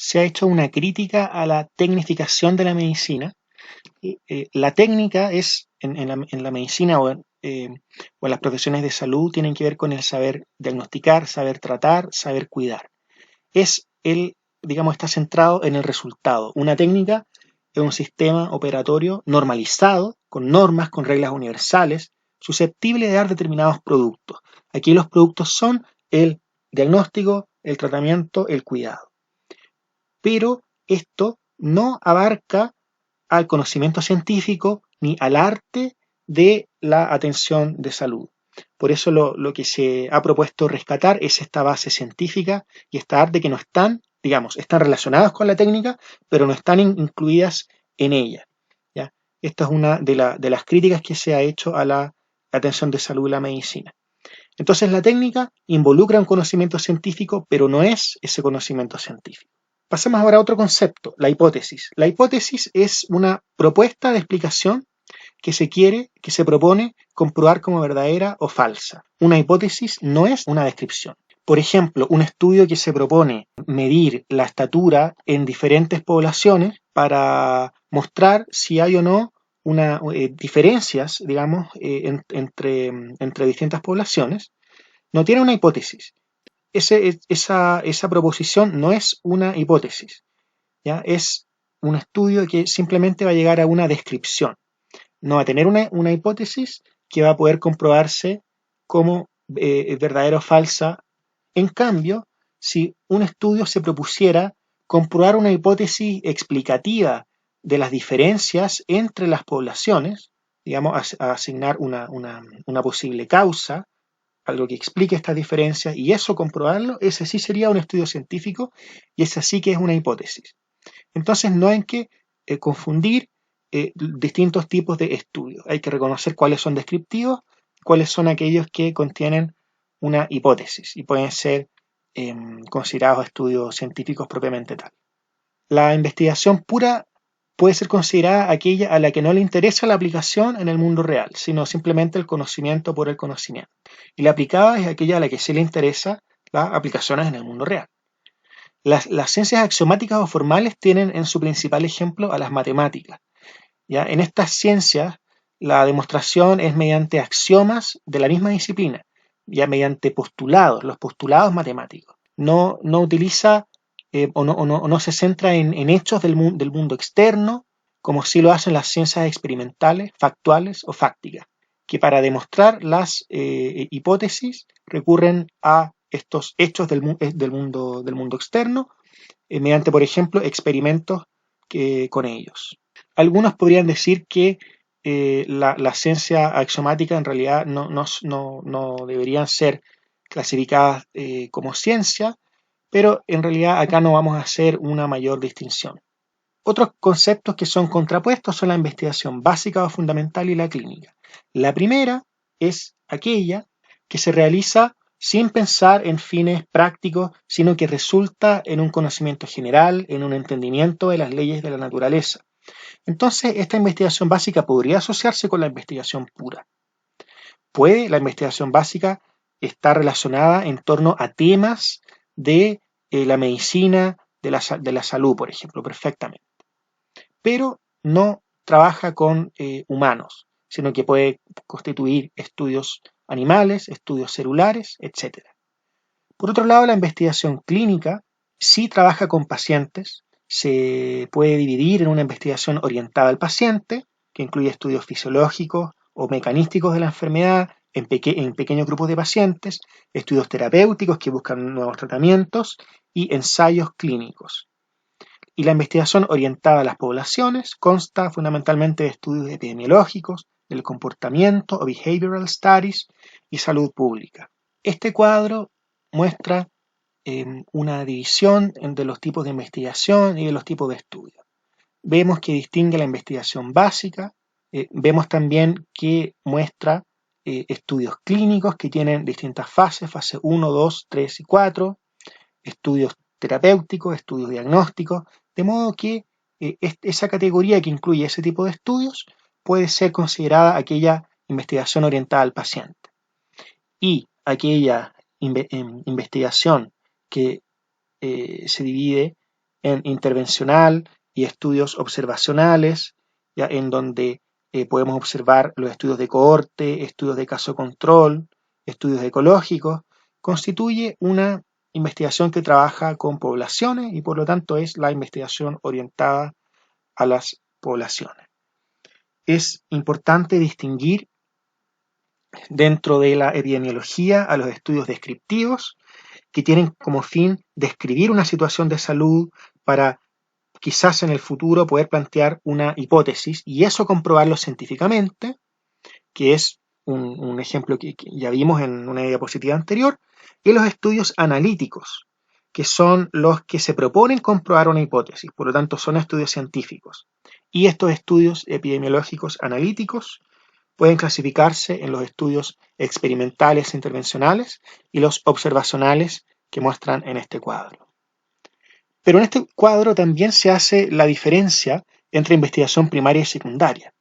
se ha hecho una crítica a la tecnificación de la medicina. La técnica es, en la medicina o en las profesiones de salud, tienen que ver con el saber diagnosticar, saber tratar, saber cuidar. Digamos, está centrado en el resultado. Una técnica es un sistema operatorio normalizado, con normas, con reglas universales, susceptible de dar determinados productos. Aquí los productos son el diagnóstico, el tratamiento, el cuidado. Pero esto no abarca al conocimiento científico ni al arte de la atención de salud. Por eso lo que se ha propuesto rescatar es esta base científica y esta arte que no están, digamos, están relacionadas con la técnica, pero no están incluidas en ella. ¿Ya? Esta es una de las críticas que se ha hecho a la atención de salud y la medicina. Entonces la técnica involucra un conocimiento científico, pero no es ese conocimiento científico. Pasemos ahora a otro concepto, la hipótesis. La hipótesis es una propuesta de explicación que se propone comprobar como verdadera o falsa. Una hipótesis no es una descripción. Por ejemplo, un estudio que se propone medir la estatura en diferentes poblaciones para mostrar si hay o no diferencias, digamos, entre distintas poblaciones, no tiene una hipótesis. Esa proposición no es una hipótesis, ¿ya? Es un estudio que simplemente va a llegar a una descripción. No va a tener una hipótesis que va a poder comprobarse como verdadera o falsa. En cambio, si un estudio se propusiera comprobar una hipótesis explicativa de las diferencias entre las poblaciones, digamos, a asignar una posible causa, algo que explique estas diferencias y eso comprobarlo, ese sí sería un estudio científico y ese sí que es una hipótesis. Entonces no hay que confundir distintos tipos de estudios. Hay que reconocer cuáles son descriptivos, cuáles son aquellos que contienen una hipótesis y pueden ser considerados estudios científicos propiamente tal. La investigación pura puede ser considerada aquella a la que no le interesa la aplicación en el mundo real, sino simplemente el conocimiento por el conocimiento. Y la aplicada es aquella a la que sí le interesa las aplicaciones en el mundo real. Las ciencias axiomáticas o formales tienen en su principal ejemplo a las matemáticas. ¿Ya? En estas ciencias, la demostración es mediante axiomas de la misma disciplina, ya mediante postulados, los postulados matemáticos. No utiliza o no se centra en hechos del mundo externo, como sí lo hacen las ciencias experimentales, factuales o fácticas, que para demostrar las hipótesis recurren a estos hechos del mundo externo, mediante, por ejemplo, experimentos con ellos. Algunos podrían decir que la ciencia axiomática en realidad no deberían ser clasificadas como ciencia, pero en realidad acá no vamos a hacer una mayor distinción. Otros conceptos que son contrapuestos son la investigación básica o fundamental y la clínica. La primera es aquella que se realiza sin pensar en fines prácticos, sino que resulta en un conocimiento general, en un entendimiento de las leyes de la naturaleza. Entonces, esta investigación básica podría asociarse con la investigación pura. Puede la investigación básica estar relacionada en torno a temas de la medicina, de la salud, por ejemplo, perfectamente. Pero no trabaja con humanos, sino que puede constituir estudios animales, estudios celulares, etc. Por otro lado, la investigación clínica sí trabaja con pacientes, se puede dividir en una investigación orientada al paciente, que incluye estudios fisiológicos o mecanísticos de la enfermedad en pequeños grupos de pacientes, estudios terapéuticos que buscan nuevos tratamientos y ensayos clínicos. Y la investigación orientada a las poblaciones consta fundamentalmente de estudios epidemiológicos, del comportamiento o behavioral studies y salud pública. Este cuadro muestra una división entre los tipos de investigación y de los tipos de estudio. Vemos que distingue la investigación básica, vemos también que muestra estudios clínicos que tienen distintas fases, fase 1, 2, 3 y 4, estudios terapéuticos, estudios diagnósticos, de modo que esa categoría que incluye ese tipo de estudios puede ser considerada aquella investigación orientada al paciente. Y aquella investigación que se divide en intervencional y estudios observacionales, ya en donde podemos observar los estudios de cohorte, estudios de caso control, estudios ecológicos, constituye una investigación que trabaja con poblaciones y por lo tanto es la investigación orientada a las poblaciones. Es importante distinguir dentro de la epidemiología a los estudios descriptivos, que tienen como fin describir una situación de salud para quizás en el futuro poder plantear una hipótesis y eso comprobarlo científicamente, que es un ejemplo que ya vimos en una diapositiva anterior, y los estudios analíticos, que son los que se proponen comprobar una hipótesis, por lo tanto son estudios científicos. Y estos estudios epidemiológicos analíticos pueden clasificarse en los estudios experimentales e intervencionales y los observacionales que muestran en este cuadro. Pero en este cuadro también se hace la diferencia entre investigación primaria y secundaria.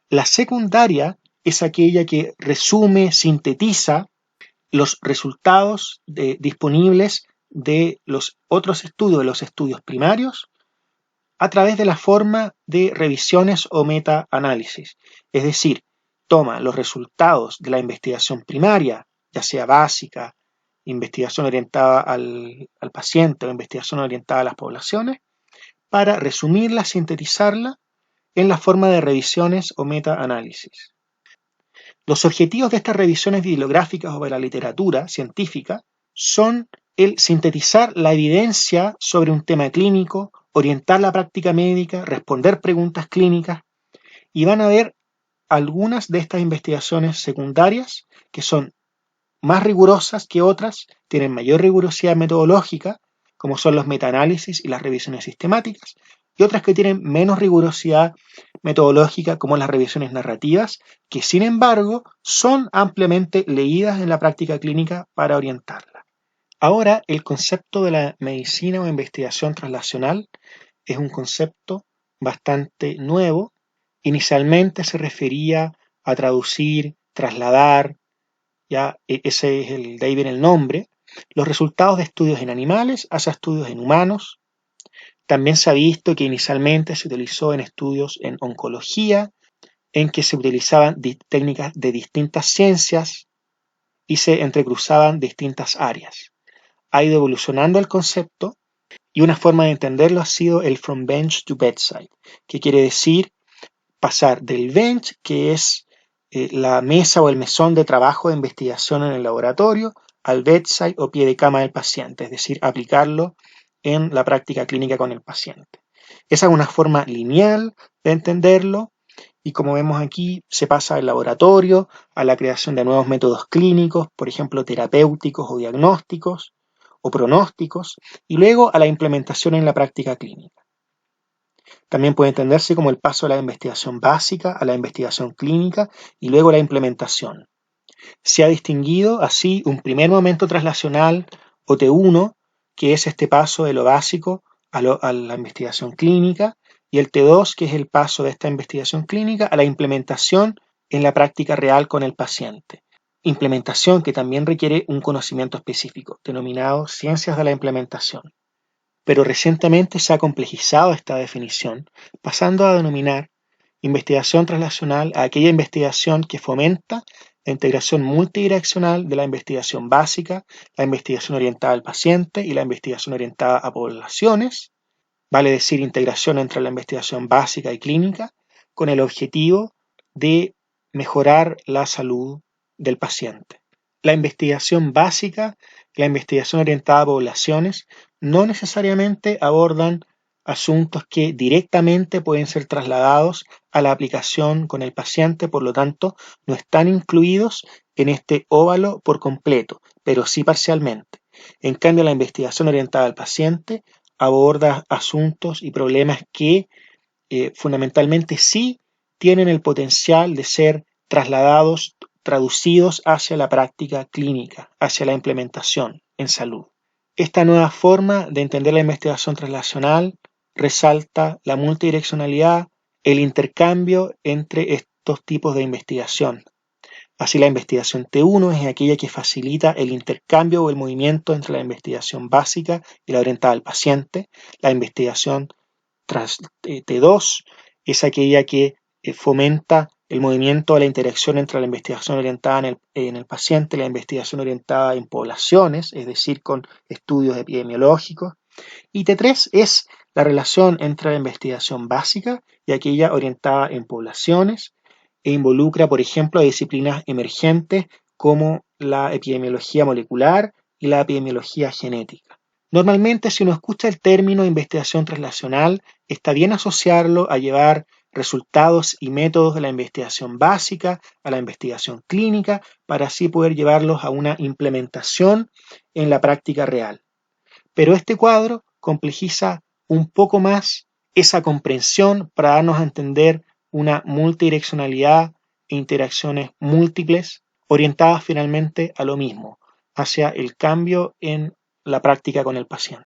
La secundaria es aquella que resume, sintetiza los resultados disponibles de los otros estudios, de los estudios primarios, a través de la forma de revisiones o metaanálisis. Es decir, toma los resultados de la investigación primaria, ya sea básica, investigación orientada al paciente o investigación orientada a las poblaciones, para resumirla, sintetizarla en la forma de revisiones o metaanálisis. Los objetivos de estas revisiones bibliográficas o de la literatura científica son el sintetizar la evidencia sobre un tema clínico, orientar la práctica médica, responder preguntas clínicas, y van a ver algunas de estas investigaciones secundarias que son más rigurosas que otras, tienen mayor rigurosidad metodológica, como son los metaanálisis y las revisiones sistemáticas, y otras que tienen menos rigurosidad metodológica, como las revisiones narrativas, que sin embargo son ampliamente leídas en la práctica clínica para orientarla. Ahora, el concepto de la medicina o investigación translacional es un concepto bastante nuevo. Inicialmente se refería a traducir, trasladar, ya ese es de ahí viene el nombre, los resultados de estudios en animales hacia estudios en humanos. También se ha visto que inicialmente se utilizó en estudios en oncología, en que se utilizaban técnicas de distintas ciencias y se entrecruzaban distintas áreas. Ha ido evolucionando el concepto y una forma de entenderlo ha sido el from bench to bedside, que quiere decir pasar del bench, que es la mesa o el mesón de trabajo de investigación en el laboratorio, al bedside o pie de cama del paciente, es decir, aplicarlo en la práctica clínica con el paciente. Esa es una forma lineal de entenderlo y como vemos aquí se pasa del laboratorio a la creación de nuevos métodos clínicos, por ejemplo terapéuticos o diagnósticos o pronósticos, y luego a la implementación en la práctica clínica. También puede entenderse como el paso de la investigación básica a la investigación clínica y luego la implementación. Se ha distinguido así un primer momento translacional o T1, que es este paso de lo básico a la investigación clínica, y el T2, que es el paso de esta investigación clínica a la implementación en la práctica real con el paciente. Implementación que también requiere un conocimiento específico, denominado ciencias de la implementación. Pero recientemente se ha complejizado esta definición, pasando a denominar investigación translacional a aquella investigación que fomenta la integración multidireccional de la investigación básica, la investigación orientada al paciente y la investigación orientada a poblaciones, vale decir integración entre la investigación básica y clínica, con el objetivo de mejorar la salud del paciente. La investigación básica y la investigación orientada a poblaciones no necesariamente abordan asuntos que directamente pueden ser trasladados a la aplicación con el paciente, por lo tanto, no están incluidos en este óvalo por completo, pero sí parcialmente. En cambio, la investigación orientada al paciente aborda asuntos y problemas que fundamentalmente sí tienen el potencial de ser trasladados, traducidos hacia la práctica clínica, hacia la implementación en salud. Esta nueva forma de entender la investigación translacional resalta la multidireccionalidad, el intercambio entre estos tipos de investigación. Así, la investigación T1 es aquella que facilita el intercambio o el movimiento entre la investigación básica y la orientada al paciente. La investigación T2 es aquella que fomenta el movimiento o la interacción entre la investigación orientada en el paciente y la investigación orientada en poblaciones, es decir, con estudios epidemiológicos. Y T3 es la relación entre la investigación básica y aquella orientada en poblaciones e involucra, por ejemplo, disciplinas emergentes como la epidemiología molecular y la epidemiología genética. Normalmente, si uno escucha el término investigación translacional, está bien asociarlo a llevar resultados y métodos de la investigación básica a la investigación clínica para así poder llevarlos a una implementación en la práctica real. Pero este cuadro complejiza un poco más esa comprensión para darnos a entender una multidireccionalidad e interacciones múltiples orientadas finalmente a lo mismo, hacia el cambio en la práctica con el paciente.